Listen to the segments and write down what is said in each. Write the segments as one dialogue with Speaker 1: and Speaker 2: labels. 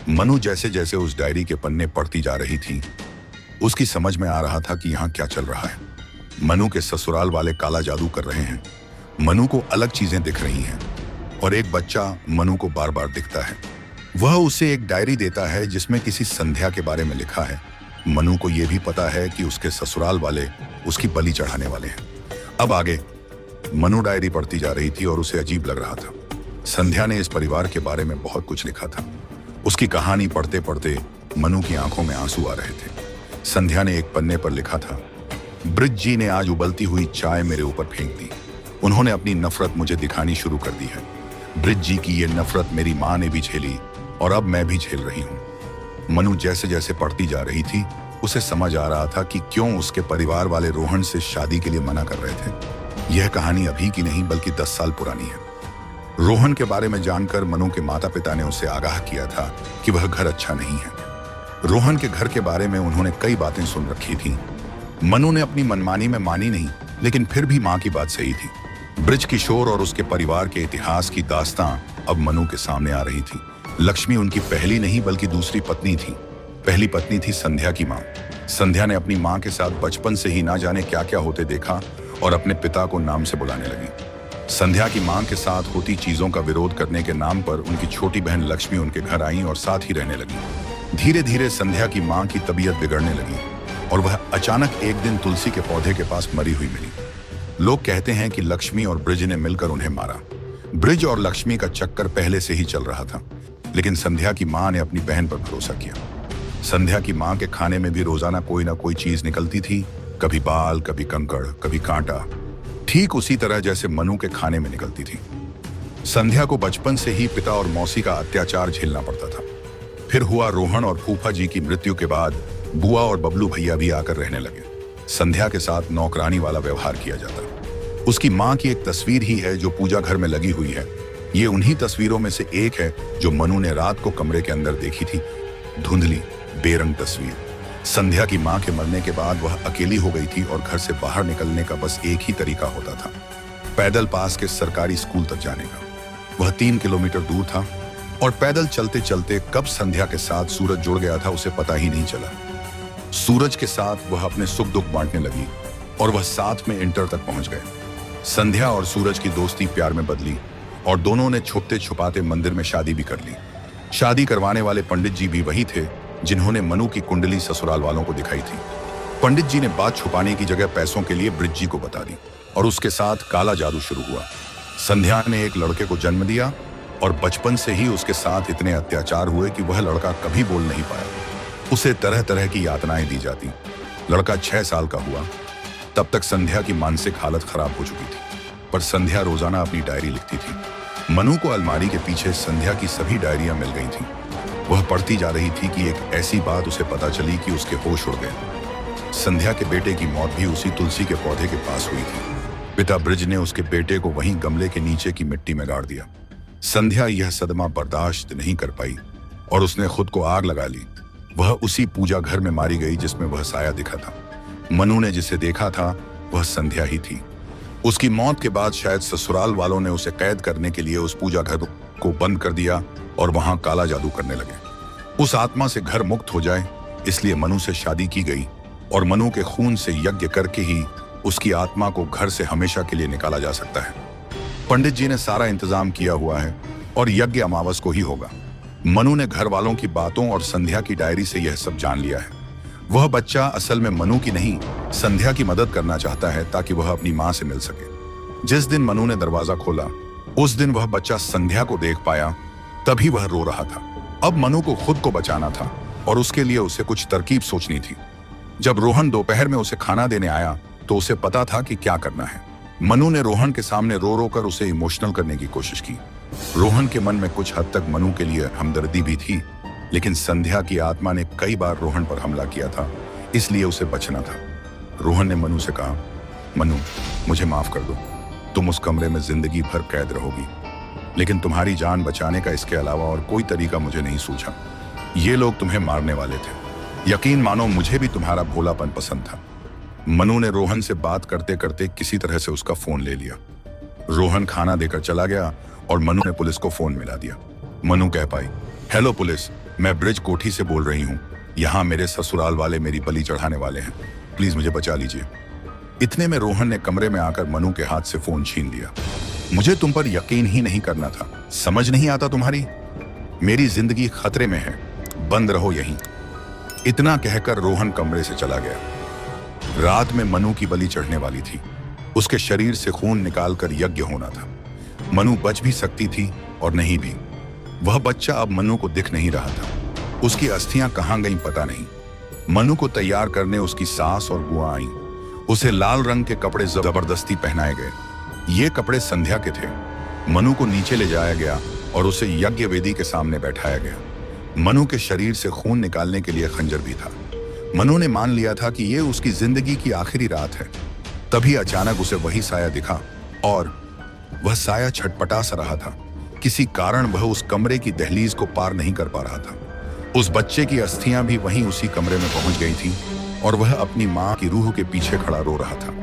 Speaker 1: मनु जैसे जैसे उस डायरी के पन्ने पढ़ती जा रही थी, उसकी समझ में आ रहा था कि यहाँ क्या चल रहा है। मनु के ससुराल वाले काला जादू कर रहे हैं। मनु को अलग चीजें दिख रही हैं और एक बच्चा मनु को बार बार दिखता है। वह उसे एक डायरी देता है जिसमें किसी संध्या के बारे में लिखा है। मनु को यह भी पता है कि उसके ससुराल वाले उसकी बलि चढ़ाने वाले हैं। अब आगे मनु डायरी पढ़ती जा रही थी और उसे अजीब लग रहा था। संध्या ने इस परिवार के बारे में बहुत कुछ लिखा था। उसकी कहानी पढ़ते पढ़ते मनु की आंखों में आंसू आ रहे थे। संध्या ने एक पन्ने पर लिखा था, ब्रिज जी ने आज उबलती हुई चाय मेरे ऊपर फेंक दी। उन्होंने अपनी नफरत मुझे दिखानी शुरू कर दी है। ब्रिज जी की ये नफरत मेरी माँ ने भी झेली और अब मैं भी झेल रही हूँ। मनु जैसे जैसे पढ़ती जा रही थी, उसे समझ आ रहा था कि क्यों उसके परिवार वाले रोहन से शादी के लिए मना कर रहे थे। यह कहानी अभी की नहीं बल्कि 10 साल पुरानी है। रोहन के बारे में जानकर मनु के माता पिता ने उसे आगाह किया था कि वह घर अच्छा नहीं है। रोहन के घर के बारे में उन्होंने कई बातें सुन रखी थी। मनु ने अपनी मनमानी में मानी नहीं, लेकिन फिर भी माँ की बात सही थी। ब्रिज किशोर और उसके परिवार के इतिहास की दास्तां अब मनु के सामने आ रही थी। लक्ष्मी उनकी पहली नहीं बल्कि दूसरी पत्नी थी। पहली पत्नी थी संध्या की माँ। संध्या ने अपनी माँ के साथ बचपन से ही ना जाने क्या क्या होते देखा और अपने पिता को नाम से बुलाने लगी। संध्या की माँ के साथ होती चीजों का विरोध करने के नाम पर उनकी छोटी बहन लक्ष्मी उनके घर आई और साथ ही रहने लगी। धीरे धीरे संध्या की माँ की तबीयत बिगड़ने लगी और वह अचानक एक दिन तुलसी के पौधे के पास मरी हुई मिली। लोग कहते हैं कि लक्ष्मी और ब्रिज ने मिलकर उन्हें मारा। ब्रिज और लक्ष्मी का चक्कर पहले से ही चल रहा था, लेकिन संध्या की माँ ने अपनी बहन पर भरोसा किया। संध्या की माँ के खाने में भी रोजाना कोई ना कोई चीज निकलती थी, कभी बाल, कभी कंकड़, कभी कांटा, ठीक उसी तरह जैसे मनु के खाने में निकलती थी। संध्या को बचपन से ही पिता और मौसी का अत्याचार झेलना पड़ता था। फिर हुआ रोहन और फूफा जी की मृत्यु के बाद बुआ और बबलू भैया भी आकर रहने लगे। संध्या के साथ नौकरानी वाला व्यवहार किया जाता। उसकी माँ की एक तस्वीर ही है जो पूजा घर में लगी हुई है। ये उन्हीं तस्वीरों में से एक है जो मनु ने रात को कमरे के अंदर देखी थी। धुंधली बेरंग तस्वीर। संध्या की माँ के मरने के बाद वह अकेली हो गई थी और घर से बाहर निकलने का बस एक ही तरीका होता था, पैदल पास के सरकारी स्कूल तक जाने का। वह 3 किलोमीटर दूर था और पैदल चलते चलते कब संध्या के साथ सूरज जुड़ गया था उसे पता ही नहीं चला। सूरज के साथ वह अपने सुख दुख बांटने लगी और वह साथ में इंटर तक पहुंच गए। संध्या और सूरज की दोस्ती प्यार में बदली और दोनों ने छुपते छुपाते मंदिर में शादी भी कर ली। शादी करवाने वाले पंडित जी भी वही थे जिन्होंने मनु की कुंडली ससुराल वालों को दिखाई थी। पंडित जी ने बात छुपाने की जगह पैसों के लिए ब्रिज जी को बता दी और उसके साथ काला जादू शुरू हुआ। संध्या ने एक लड़के को जन्म दिया और बचपन से ही उसके साथ इतने अत्याचार हुए कि वह लड़का कभी बोल नहीं पाया। उसे तरह तरह की यातनाएं दी जाती। लड़का 6 साल का हुआ तब तक संध्या की मानसिक हालत खराब हो चुकी थी, पर संध्या रोजाना अपनी डायरी लिखती थी। मनु को अलमारी के पीछे संध्या की सभी डायरियां मिल गई थीं। वह पढ़ती जा रही थी कि एक ऐसी बात उसे पता चली कि उसके होश उड़ गए। संध्या के बेटे की मौत भी उसी तुलसी के पौधे के पास हुई थी। पिता ब्रिज ने उसके बेटे को वहीं गमले के नीचे की मिट्टी में गाड़ दिया। संध्या यह सदमा बर्दाश्त नहीं कर पाई और उसने खुद को आग लगा ली। वह उसी पूजा घर में मारी गई जिसमें वह साया दिखा था। मनु ने जिसे देखा था वह संध्या ही थी। उसकी मौत के बाद शायद ससुराल वालों ने उसे कैद करने के लिए उस पूजा घर को बंद कर दिया और वहां काला जादू करने लगे। उस आत्मा से घर मुक्त हो जाए इसलिए मनु से शादी की गई और मनु के खून से यज्ञ करके ही उसकी आत्मा को घर से हमेशा के लिए निकाला जा सकता है। पंडित जी ने सारा इंतजाम किया हुआ है और यज्ञ अमावस को ही होगा। मनु ने घर वालों की बातों और संध्या की डायरी से यह सब जान लिया है। वह बच्चा असल में मनु की नहीं संध्या की मदद करना चाहता है ताकि वह अपनी माँ से मिल सके। जिस दिन मनु ने दरवाजा खोला उस दिन वह बच्चा संध्या को देख पाया, तभी वह रो रहा था। अब मनु को खुद को बचाना था और उसके लिए उसे कुछ तरकीब सोचनी थी। जब रोहन दोपहर में उसे खाना देने आया तो उसे पता था कि क्या करना है। मनु ने रोहन के सामने रो रो कर उसे इमोशनल करने की कोशिश की। रोहन के मन में कुछ हद तक मनु के लिए हमदर्दी भी थी, लेकिन संध्या की आत्मा ने कई बार रोहन पर हमला किया था, इसलिए उसे बचना था। रोहन ने मनु से कहा, मनु मुझे माफ कर दो, तुम उस कमरे में जिंदगी भर कैद रहोगी, लेकिन तुम्हारी जान बचाने का इसके अलावा और कोई तरीका मुझे नहीं सूझा। ये लोग तुम्हें मारने वाले थे। यकीन मानो मुझे भी तुम्हारा भोलापन पसंद था। मनु ने रोहन से बात करते करते किसी तरह से उसका फोन ले लिया। रोहन खाना देकर चला गया और मनु ने पुलिस को फोन मिला दिया। मनु कह पाई, हेलो पुलिस, मैं ब्रिज कोठी से बोल रही हूँ। यहाँ मेरे ससुराल वाले मेरी बलि चढ़ाने वाले हैं, प्लीज मुझे बचा लीजिए। इतने में रोहन ने कमरे में आकर मनु के हाथ से फोन छीन लिया। मुझे तुम पर यकीन ही नहीं करना था, समझ नहीं आता तुम्हारी? मेरी जिंदगी खतरे में है, बंद रहो यहीं। इतना कहकर रोहन कमरे से चला गया। रात में मनु की बलि चढ़ने वाली थी। उसके शरीर से खून निकालकर यज्ञ होना था। मनु बच भी सकती थी और नहीं भी। वह बच्चा अब मनु को दिख नहीं रहा था। उसकी अस्थियां कहां गईं पता नहीं। मनु को तैयार करने उसकी सास और बुआ आईं। उसे लाल रंग के कपड़े जबरदस्ती पहनाए गए। ये कपड़े संध्या के थे। मनु को नीचे ले जाया गया और उसे यज्ञ वेदी के सामने बैठाया गया। मनु के शरीर से खून निकालने के लिए खंजर भी था। मनु ने मान लिया था कि ये उसकी जिंदगी की आखिरी रात है। तभी अचानक उसे वही साया दिखा और वह साया छटपटा सा रहा था। किसी कारण वह उस कमरे की दहलीज को पार नहीं कर पा रहा था। उस बच्चे की अस्थियां भी वहीं उसी कमरे में पहुंच गई थी और वह अपनी मां की रूह के पीछे खड़ा रो रहा था।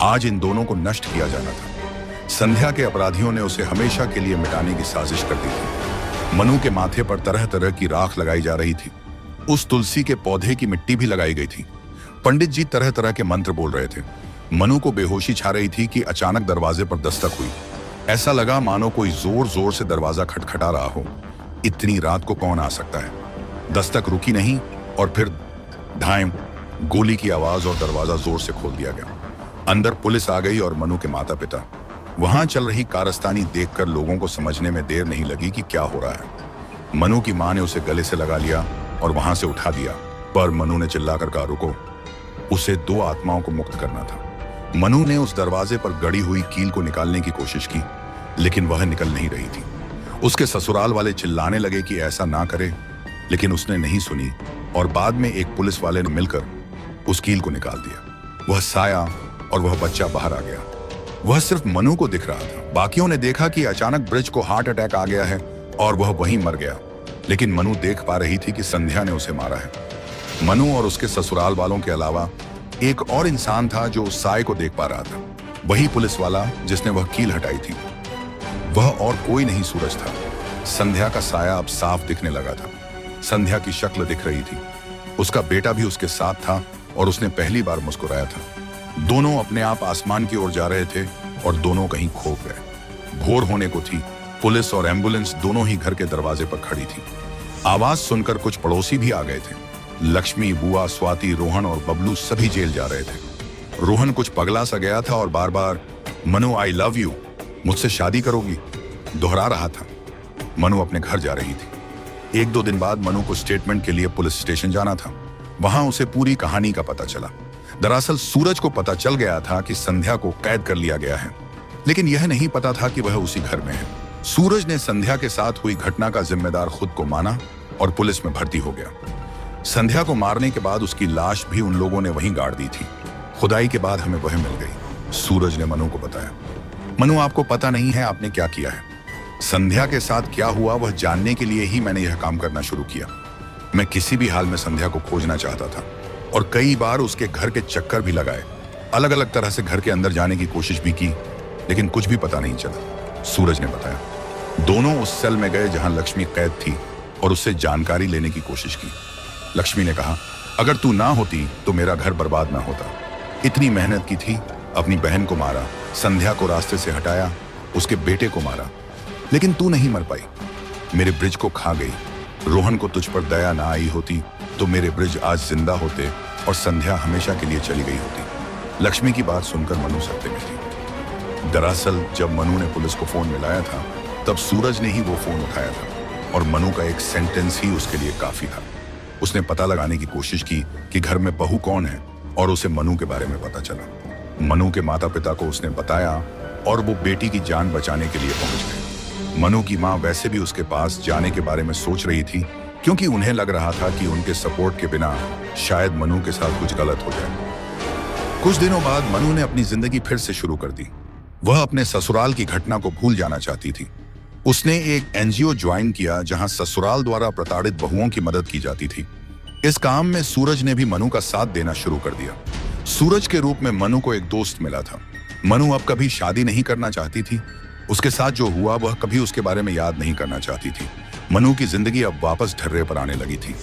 Speaker 1: आज इन दोनों को नष्ट किया जाना था। संध्या के अपराधियों ने उसे हमेशा के लिए मिटाने की साजिश कर दी थी। मनु के माथे पर तरह तरह की राख लगाई जा रही थी। उस तुलसी के पौधे की मिट्टी भी लगाई गई थी। पंडित जी तरह तरह के मंत्र बोल रहे थे। मनु को बेहोशी छा रही थी कि अचानक दरवाजे पर दस्तक हुई। ऐसा लगा मानो कोई जोर जोर से दरवाजा खटखटा रहा हो। इतनी रात को कौन आ सकता है? दस्तक रुकी नहीं और फिर ढाएं गोली की आवाज और दरवाजा जोर से खोल दिया गया। अंदर पुलिस आ गई और मनु के माता पिता। वहां चल रही कारस्तानी देखकर लोगों को समझने में देर नहीं लगी कि क्या हो रहा है। मनु की मां ने उसे गले से लगा लिया और वहां से उठा दिया, पर मनु ने चिल्लाकर कहा, रुको, उसे 2 आत्माओं को मुक्त करना था। मनु ने उस दरवाजे पर गड़ी हुई कील को निकालने की कोशिश की, लेकिन वह निकल नहीं रही थी। उसके ससुराल वाले चिल्लाने लगे कि ऐसा ना करे, लेकिन उसने नहीं सुनी और बाद में एक पुलिस वाले ने मिलकर उस कील को निकाल दिया। वह साया और वह बच्चा बाहर आ गया। वह सिर्फ मनु को दिख रहा था। बाकियों ने देखा कि अचानक ब्रिज को हार्ट अटैक आ गया है और वह वहीं मर गया, लेकिन मनु देख पा रही थी कि संध्या ने उसे मारा है। मनु और उसके ससुराल वालों के अलावा एक और इंसान था जो उस साय को देख पा रहा था। वही पुलिस वाला जिसने वह कील हटाई थी। वह और कोई नहीं, सूरज था। संध्या का साया अब साफ दिखने लगा था। संध्या की शक्ल दिख रही थी। उसका बेटा भी उसके साथ था और उसने पहली बार मुस्कुराया था। दोनों अपने आप आसमान की ओर जा रहे थे और दोनों कहीं खो गए। भोर होने को थी। पुलिस और एम्बुलेंस दोनों ही घर के दरवाजे पर खड़ी थी। आवाज सुनकर कुछ पड़ोसी भी आ गए थे। लक्ष्मी, बुआ, स्वाति, रोहन और बबलू सभी जेल जा रहे थे। रोहन कुछ पगला सा गया था और बार बार मनु आई लव यू, मुझसे शादी करोगी, दोहरा रहा था। मनु अपने घर जा रही थी। 1-2 दिन बाद मनु को स्टेटमेंट के लिए पुलिस स्टेशन जाना था। वहां उसे पूरी कहानी का पता चला। दरअसल सूरज को पता चल गया था कि संध्या को कैद कर लिया गया है, लेकिन यह नहीं पता था कि वह उसी घर में है। सूरज ने संध्या के साथ हुई घटना का जिम्मेदार खुद को माना और पुलिस में भर्ती हो गया। संध्या को मारने के बाद उसकी लाश भी उन लोगों ने वहीं गाड़ दी थी। खुदाई के बाद हमें वह मिल गई। सूरज ने मनु को बताया, मनु, आपको पता नहीं है आपने क्या किया है। संध्या के साथ क्या हुआ वह जानने के लिए ही मैंने यह काम करना शुरू किया। मैं किसी भी हाल में संध्या को खोजना चाहता था और कई बार उसके घर के चक्कर भी लगाए। अलग अलग तरह से घर के अंदर जाने की कोशिश भी की, लेकिन कुछ भी पता नहीं चला। सूरज ने बताया, दोनों उस सेल में गए जहां लक्ष्मी कैद थी और उससे जानकारी लेने की कोशिश की। लक्ष्मी ने कहा, अगर तू ना होती तो मेरा घर बर्बाद ना होता। इतनी मेहनत की थी, अपनी बहन को मारा, संध्या को रास्ते से हटाया, उसके बेटे को मारा, लेकिन तू नहीं मर पाई। मेरे ब्रिज को खा गई। रोहन को तुझ पर दया ना आई होती तो मेरे ब्रिज आज जिंदा होते और संध्या हमेशा के लिए चली गई होती। लक्ष्मी की बात सुनकर मनु सत्ते में थी। दरअसल जब मनु ने पुलिस को फोन मिलाया था तब सूरज ने ही वो फोन उठाया था और मनु का एक सेंटेंस ही उसके लिए काफी था। उसने पता लगाने की कोशिश की कि घर में बहू कौन है और उसे मनु के बारे में पता चला। मनु के माता पिता को उसने बताया और वो बेटी की जान बचाने के लिए पहुंच गए। मनु की मां वैसे भी उसके पास जाने के बारे में सोच रही थी, क्योंकि उन्हें लग रहा था कि उनके सपोर्ट के बिना शायद मनु के साथ कुछ गलत हो जाए। कुछ दिनों बाद मनु ने अपनी जिंदगी फिर से शुरू कर दी। वह अपने ससुराल की घटना को भूल जाना चाहती थी। उसने एक एनजीओ ज्वाइन किया जहां ससुराल द्वारा प्रताड़ित बहुओं की मदद की जाती थी। इस काम में सूरज ने भी मनु का साथ देना शुरू कर दिया। सूरज के रूप में मनु को एक दोस्त मिला था। मनु अब कभी शादी नहीं करना चाहती थी। उसके साथ जो हुआ वह कभी उसके बारे में याद नहीं करना चाहती थी। मनु की जिंदगी अब वापस ढर्रे पर आने लगी थी।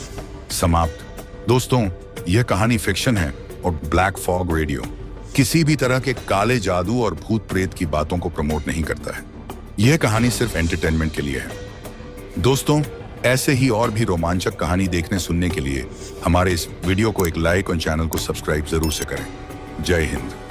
Speaker 1: समाप्त। दोस्तों, यह कहानी फिक्शन है और ब्लैक फॉग रेडियो किसी भी तरह के काले जादू और भूत प्रेत की बातों को प्रमोट नहीं करता है। यह कहानी सिर्फ एंटरटेनमेंट के लिए है। दोस्तों, ऐसे ही और भी रोमांचक कहानी देखने सुनने के लिए हमारे इस वीडियो को एक लाइक और चैनल को सब्सक्राइब जरूर से करें। जय हिंद।